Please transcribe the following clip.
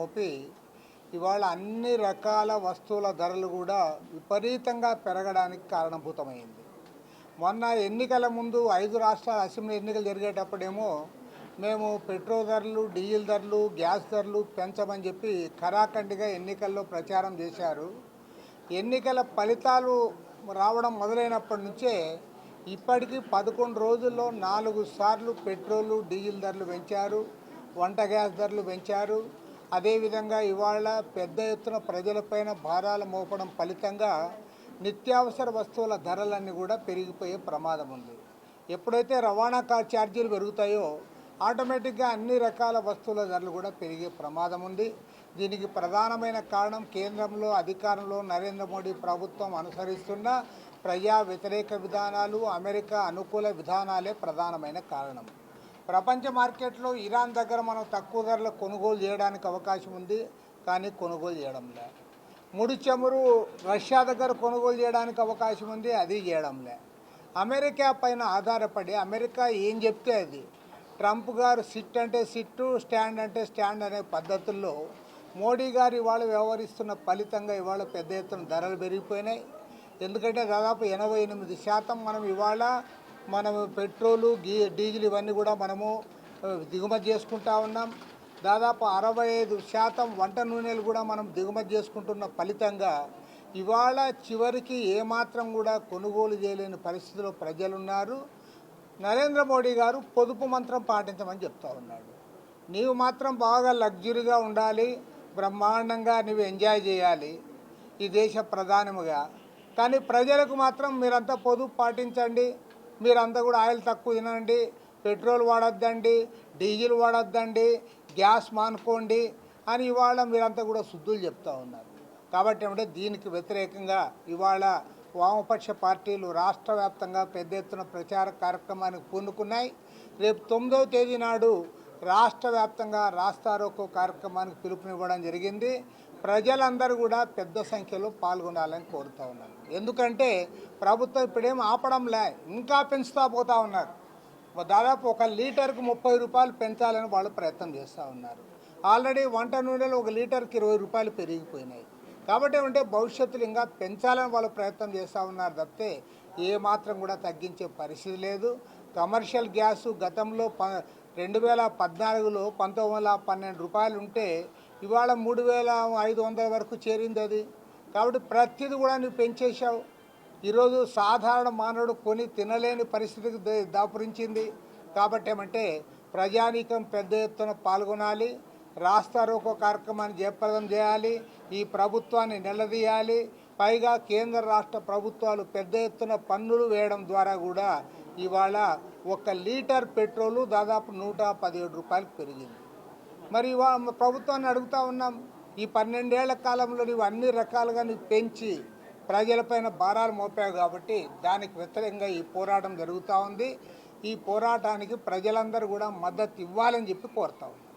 మోపి ఇవాళ అన్ని రకాల వస్తువుల ధరలు కూడా విపరీతంగా పెరగడానికి కారణభూతమైంది. మొన్న ఎన్నికల ముందు 5 రాష్ట్రాల అసెంబ్లీ ఎన్నికలు జరిగేటప్పుడేమో మేము పెట్రోల్ ధరలు, డీజిల్ ధరలు, గ్యాస్ ధరలు పెంచమని చెప్పి ఖరాఖండిగా ఎన్నికల్లో ప్రచారం చేశారు. ఎన్నికల ఫలితాలు రావడం మొదలైనప్పటి నుంచే ఇప్పటికీ 11 రోజుల్లో 4 సార్లు పెట్రోలు, డీజిల్ ధరలు పెంచారు, వంట గ్యాస్ ధరలు పెంచారు. అదేవిధంగా ఇవాళ పెద్ద ఎత్తున ప్రజలపైన భారాలు మోపడం ఫలితంగా నిత్యావసర వస్తువుల ధరలన్నీ కూడా పెరిగిపోయే ప్రమాదం ఉంది. ఎప్పుడైతే రవాణా ఛార్జీలు పెరుగుతాయో ఆటోమేటిక్గా అన్ని రకాల వస్తువుల ధరలు కూడా పెరిగే ప్రమాదం ఉంది. దీనికి ప్రధానమైన కారణం కేంద్రంలో అధికారంలో నరేంద్ర మోడీ ప్రభుత్వం అనుసరిస్తున్న ప్రజా వ్యతిరేక విధానాలు, అమెరికా అనుకూల విధానాలే ప్రధానమైన కారణం. ప్రపంచ మార్కెట్లో ఇరాన్ దగ్గర మనం తక్కువ ధరలో కొనుగోలు చేయడానికి అవకాశం ఉంది, కానీ కొనుగోలు చేయడం లేదు. ముడి చమురు రష్యా దగ్గర కొనుగోలు చేయడానికి అవకాశం ఉంది, అది చేయడం లేదు. అమెరికా పైన ఆధారపడి అమెరికా ఏం చెప్తే అది, ట్రంప్ గారు సిట్ అంటే సిట్టు, స్టాండ్ అంటే స్టాండ్ అనే పద్ధతుల్లో మోడీ గారు ఇవాళ వ్యవహరిస్తున్న ఫలితంగా ఇవాళ పెద్ద ఎత్తున ధరలు పెరిగిపోయినాయి. ఎందుకంటే దాదాపు 88% మనము పెట్రోలు, డీజిల్ ఇవన్నీ కూడా మనము దిగుమతి చేసుకుంటా ఉన్నాం. దాదాపు 65% వంట నూనెలు కూడా మనం దిగుమతి చేసుకుంటున్న ఫలితంగా ఇవాళ చివరికి ఏమాత్రం కూడా కొనుగోలు చేయలేని పరిస్థితిలో ప్రజలున్నారు. నరేంద్ర మోడీ గారు పొదుపు మంత్రం పాటించమని చెప్తా ఉన్నాడు. నీవు మాత్రం బాగా లగ్జరీగా ఉండాలి, బ్రహ్మాండంగా నువ్వు ఎంజాయ్ చేయాలి ఈ దేశ ప్రధానిగా, కానీ ప్రజలకు మాత్రం మీరంతా పొదుపు పాటించండి, మీరంతా కూడా ఆయిల్ తక్కువ తినండి, పెట్రోల్ వాడొద్దండి, డీజిల్ వాడొద్దండి, గ్యాస్ మానుకోండి అని ఇవాళ మీరంతా కూడా శుద్ధులు చెప్తూ ఉన్నారు. కాబట్టి ఏమంటే దీనికి వ్యతిరేకంగా ఇవాళ వామపక్ష పార్టీలు రాష్ట్ర వ్యాప్తంగా పెద్ద ఎత్తున ప్రచార కార్యక్రమానికి పూనుకున్నాయి. రేపు 9వ తేదీ నాడు రాష్ట్ర వ్యాప్తంగా రాస్తారోకో కార్యక్రమానికి పిలుపునివ్వడం జరిగింది. ప్రజలందరూ కూడా పెద్ద సంఖ్యలో పాల్గొనాలని కోరుతూ ఉన్నారు. ఎందుకంటే ప్రభుత్వం ఇప్పుడేం ఆపడంలే, ఇంకా పెంచుతూ పోతూ ఉన్నారు. దాదాపు 1 లీటర్కు 30 రూపాయలు పెంచాలని వాళ్ళు ప్రయత్నం చేస్తూ ఉన్నారు. ఆల్రెడీ వంట నూనెలు 1 లీటర్కి 20 రూపాయలు పెరిగిపోయినాయి. కాబట్టి ఏమంటే భవిష్యత్తులో ఇంకా పెంచాలని వాళ్ళు ప్రయత్నం చేస్తూ ఉన్నారు తప్పితే ఏమాత్రం కూడా తగ్గించే పరిస్థితి లేదు. కమర్షియల్ గ్యాసు గతంలో 2014లో 1912 రూపాయలు ఉంటే ఇవాళ 3500 వరకు చేరింది అది. కాబట్టి ప్రతిదీ కూడా నువ్వు పెంచేశావు. ఈరోజు సాధారణ మానవుడు కొని తినలేని పరిస్థితికి దాపురించింది. కాబట్టి ఏమంటే ప్రజానీకం పెద్ద ఎత్తున పాల్గొనాలి, రాస్తారోకో కార్యక్రమాన్ని జయప్రదం చేయాలి, ఈ ప్రభుత్వాన్ని నిలదీయాలి. పైగా కేంద్ర రాష్ట్ర ప్రభుత్వాలు పెద్ద ఎత్తున పన్నులు వేయడం ద్వారా కూడా ఇవాళ 1 లీటర్ పెట్రోలు దాదాపు 117 రూపాయలకు పెరిగింది. మరి ప్రభుత్వాన్ని అడుగుతూ ఉన్నాం, ఈ 12 ఏళ్ల కాలంలో నువ్వు అన్ని రకాలుగా నువ్వు పెంచి ప్రజలపైన భారాలు మోపావు కాబట్టి దానికి వ్యతిరేకంగా ఈ పోరాటం జరుగుతూ ఉంది. ఈ పోరాటానికి ప్రజలందరూ కూడా మద్దతు ఇవ్వాలని చెప్పి కోరుతా ఉన్నాం.